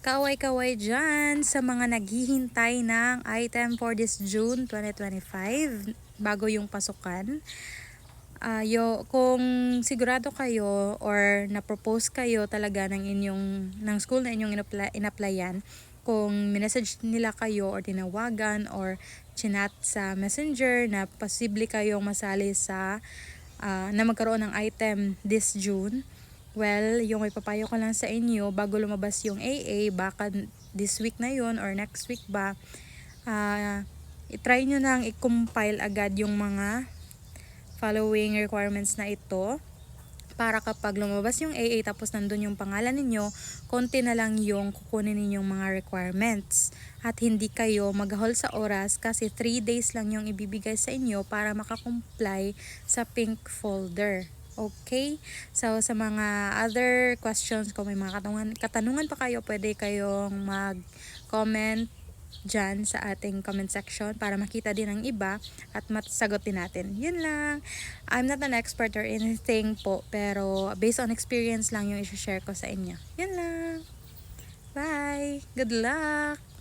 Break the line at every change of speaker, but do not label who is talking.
Kaway-kaway dyan sa mga naghihintay ng item for this June 2025 bago yung pasukan. Kung sigurado kayo or na-propose kayo talaga ng school na inyong in-applyan, kung minessage nila kayo or tinawagan or chinat sa messenger na posible kayong masali sa na magkaroon ng item this June, well, yung ipapayo ko lang sa inyo bago lumabas yung AA, baka this week na yun or next week ba, i-try nyo nang i-compile agad yung mga following requirements na ito para kapag lumabas yung AA tapos nandun yung pangalan ninyo, konti na lang yung kukunin ninyong mga requirements at hindi kayo maghahol sa oras kasi 3 days lang yung ibibigay sa inyo para makakomply sa pink folder. Okay? So, sa mga other questions, kung may mga katanungan pa kayo, pwede kayong mag-comment dyan sa ating comment section para makita din ng iba at masagot din natin. Yun lang. I'm not an expert or anything po, pero based on experience lang yung i-share ko sa inyo. Yun lang. Bye! Good luck!